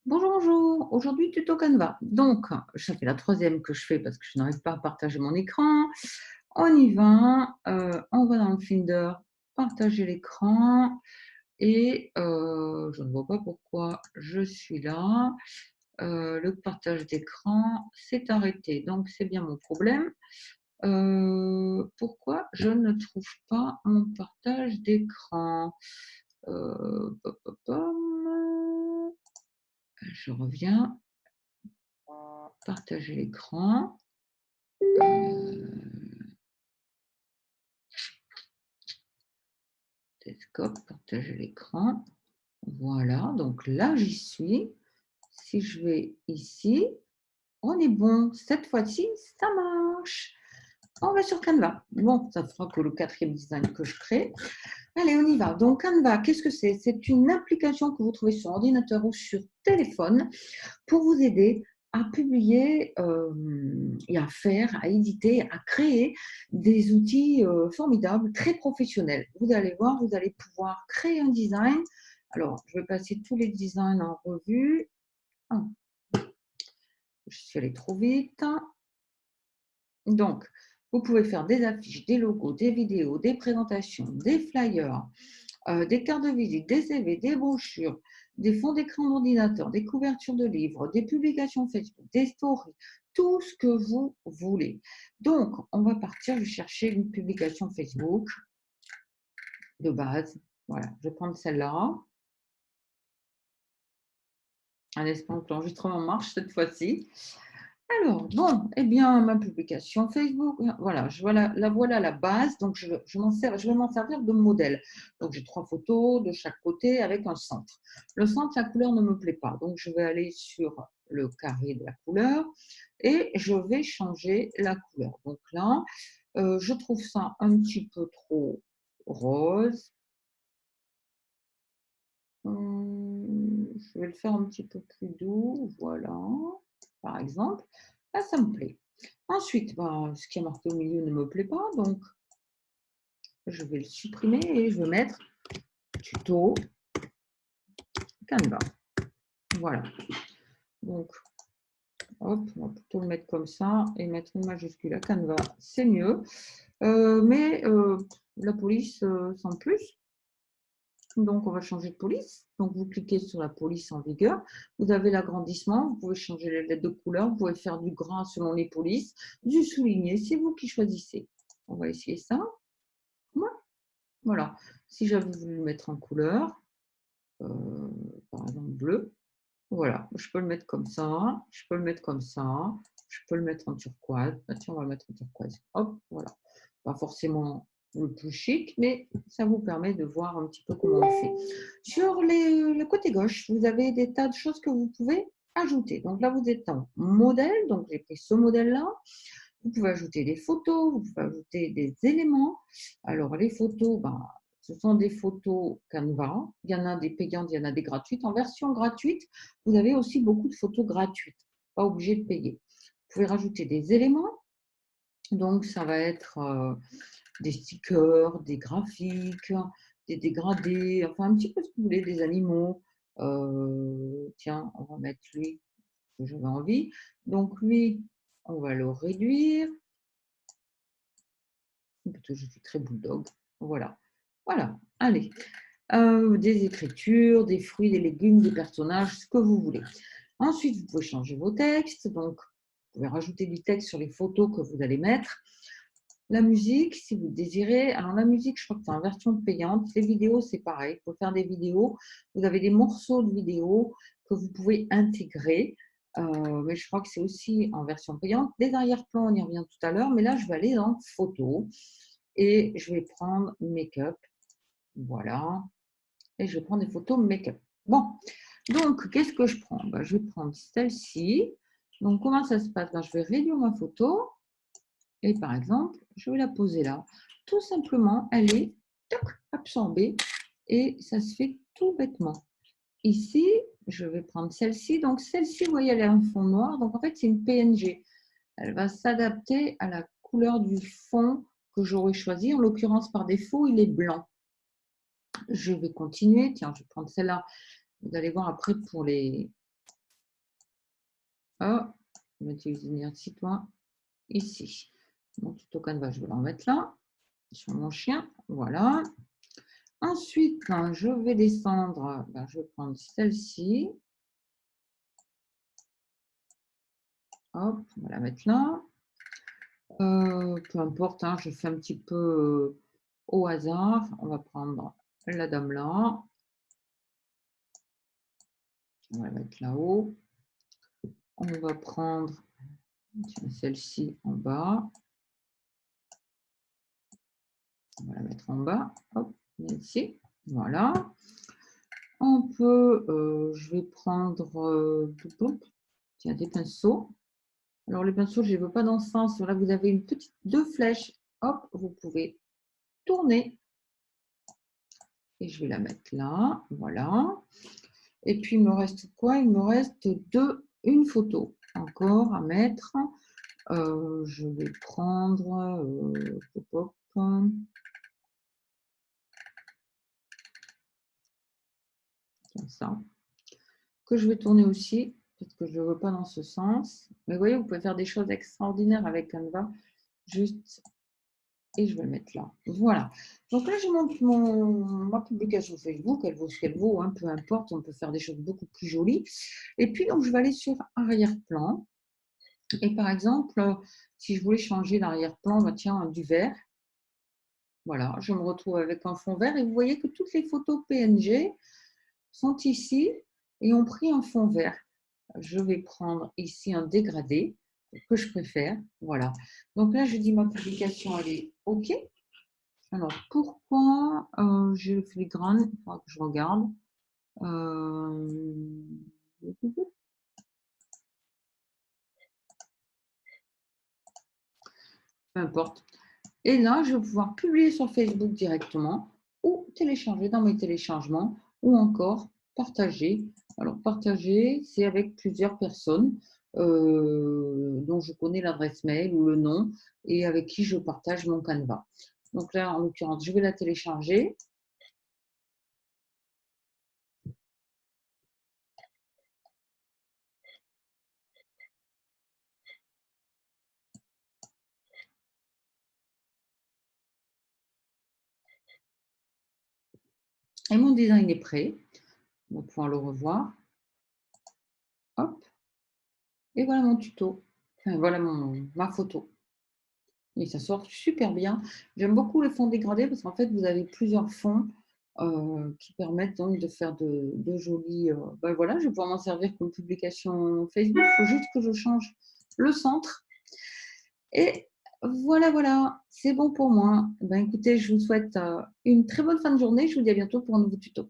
Bonjour, bonjour. Aujourd'hui, tuto Canva. Donc, ça fait la troisième que je fais parce que je n'arrive pas à partager mon écran. On y va. On va dans le Finder, partager l'écran. Et je ne vois pas pourquoi je suis là. Le partage d'écran s'est arrêté. Donc, c'est bien mon problème. Pourquoi je ne trouve pas mon partage d'écran? Pom, pom, pom. Je reviens. Partager l'écran. Télescope, partager l'écran. Voilà, donc là, j'y suis. Si je vais ici, on est bon. Cette fois-ci, ça marche. On va sur Canva. Bon, ça fera que le quatrième design que je crée. Allez, on y va. Donc, Canva, qu'est-ce que c'est? C'est une application que vous trouvez sur ordinateur ou sur téléphone pour vous aider à publier et à faire, à éditer, à créer des outils formidables, très professionnels. Vous allez voir, vous allez pouvoir créer un design. Alors, je vais passer tous les designs en revue. Ah, je suis allée trop vite. Donc, vous pouvez faire des affiches, des logos, des vidéos, des présentations, des flyers, des cartes de visite, des CV, des brochures, des fonds d'écran d'ordinateur, des couvertures de livres, des publications Facebook, des stories, tout ce que vous voulez. Donc, on va partir, je vais chercher une publication Facebook de base. Voilà, je vais prendre celle-là, en espérant que l'enregistrement marche cette fois-ci. Alors, bon, eh bien, ma publication Facebook, voilà, la voilà la base, donc je vais m'en servir de modèle. Donc, j'ai trois photos de chaque côté avec un centre. Le centre, la couleur ne me plaît pas, donc je vais aller sur le carré de la couleur et je vais changer la couleur. Donc là, je trouve ça un petit peu trop rose. Je vais le faire un petit peu plus doux, voilà, par exemple. Là, ça me plaît. Ensuite, bah, ce qui est marqué au milieu ne me plaît pas, donc je vais le supprimer et je vais mettre tuto Canva. Voilà. Donc, hop, on va plutôt le mettre comme ça et mettre une majuscule à Canva, c'est mieux. Mais la police sans plus. Donc, on va changer de police. Donc, vous cliquez sur la police en vigueur. Vous avez l'agrandissement. Vous pouvez changer les lettres de couleur. Vous pouvez faire du gras selon les polices, du souligné. C'est vous qui choisissez. On va essayer ça. Voilà. Si j'avais voulu le mettre en couleur, par exemple bleu, voilà. Je peux le mettre comme ça. Je peux le mettre comme ça. Je peux le mettre en turquoise. Ah, tiens, on va le mettre en turquoise. Hop, voilà. Pas forcément le plus chic, mais ça vous permet de voir un petit peu comment on fait. Sur le côté gauche, vous avez des tas de choses que vous pouvez ajouter. Donc là, vous êtes en modèle, donc j'ai pris ce modèle-là. Vous pouvez ajouter des photos, vous pouvez ajouter des éléments. Alors les photos, ben, ce sont des photos Canva. Il y en a des payantes, il y en a des gratuites. En version gratuite, vous avez aussi beaucoup de photos gratuites, pas obligé de payer. Vous pouvez rajouter des éléments. Donc, ça va être des stickers, des graphiques, des dégradés, enfin un petit peu ce que vous voulez, des animaux. Tiens, on va mettre lui, que j'avais envie. Donc, lui, on va le réduire. Parce que je suis très bulldog. Voilà. Voilà. Allez. Des écritures, des fruits, des légumes, des personnages, ce que vous voulez. Ensuite, vous pouvez changer vos textes. Donc, vous pouvez rajouter du texte sur les photos que vous allez mettre. La musique, si vous désirez. Alors, la musique, je crois que c'est en version payante. Les vidéos, c'est pareil. Il faut faire des vidéos. Vous avez des morceaux de vidéos que vous pouvez intégrer. Mais je crois que c'est aussi en version payante. Les arrière-plans, on y revient tout à l'heure. Mais là, je vais aller dans photos et je vais prendre make-up. Voilà. Et je vais prendre des photos make-up. Bon, donc, qu'est-ce que je prends? Ben, je vais prendre celle-ci. Donc, comment ça se passe? Ben, je vais réduire ma photo. Et par exemple, je vais la poser là. Tout simplement, elle est toc, absorbée et ça se fait tout bêtement. Ici, je vais prendre celle-ci. Donc, celle-ci, vous voyez, elle a un fond noir. Donc, en fait, c'est une PNG. Elle va s'adapter à la couleur du fond que j'aurais choisi. En l'occurrence, par défaut, il est blanc. Je vais continuer. Tiens, je vais prendre celle-là. Vous allez voir après pour les Oh, on va utiliser l'énergie citoyen ici. Mon tuto Canva, je vais l'en mettre là, sur mon chien. Voilà. Ensuite, quand je vais descendre, ben, je vais prendre celle-ci. Hop, on va la mettre là. Peu importe, hein, je fais un petit peu au hasard. On va prendre la dame là. On va la mettre là-haut. On va prendre celle-ci en bas. On va la mettre en bas. Hop, ici. Voilà. On peut, je vais prendre tiens, des pinceaux. Alors, les pinceaux, je ne les veux pas dans ce sens. Là, vous avez une petite, deux flèches. Hop, vous pouvez tourner. Et je vais la mettre là. Voilà. Et puis, il me reste quoi? Il me reste une photo encore à mettre. Je vais prendre comme ça, que je vais tourner aussi, parce que je ne veux pas dans ce sens. Mais vous voyez, vous pouvez faire des choses extraordinaires avec Canva. Juste, et je vais le mettre là. Voilà. Donc là, je monte ma publication Facebook. Elle vaut ce qu'elle vaut, hein, peu importe. On peut faire des choses beaucoup plus jolies. Et puis, donc, je vais aller sur arrière-plan. Et par exemple, si je voulais changer l'arrière-plan, bah, tiens, du vert. Voilà, je me retrouve avec un fond vert. Et vous voyez que toutes les photos PNG sont ici et ont pris un fond vert. Je vais prendre ici un dégradé que je préfère. Voilà. Donc là, je dis ma publication, elle est OK. Alors, pourquoi je fais grande? Il faudra que je regarde. Peu importe. Et là, je vais pouvoir publier sur Facebook directement ou télécharger dans mes téléchargements ou encore partager. Alors, partager, c'est avec plusieurs personnes dont je connais l'adresse mail ou le nom et avec qui je partage mon Canva. Donc là, en l'occurrence, je vais la télécharger. Et mon design est prêt. On va pouvoir le revoir. Hop. Et voilà mon tuto. Enfin, voilà ma photo. Et ça sort super bien. J'aime beaucoup les fonds dégradés parce qu'en fait, vous avez plusieurs fonds qui permettent donc de faire de jolis. Ben voilà, je vais pouvoir m'en servir comme publication Facebook. Il faut juste que je change le centre. Et voilà, voilà, c'est bon pour moi. Ben, écoutez, je vous souhaite une très bonne fin de journée. Je vous dis à bientôt pour un nouveau tuto.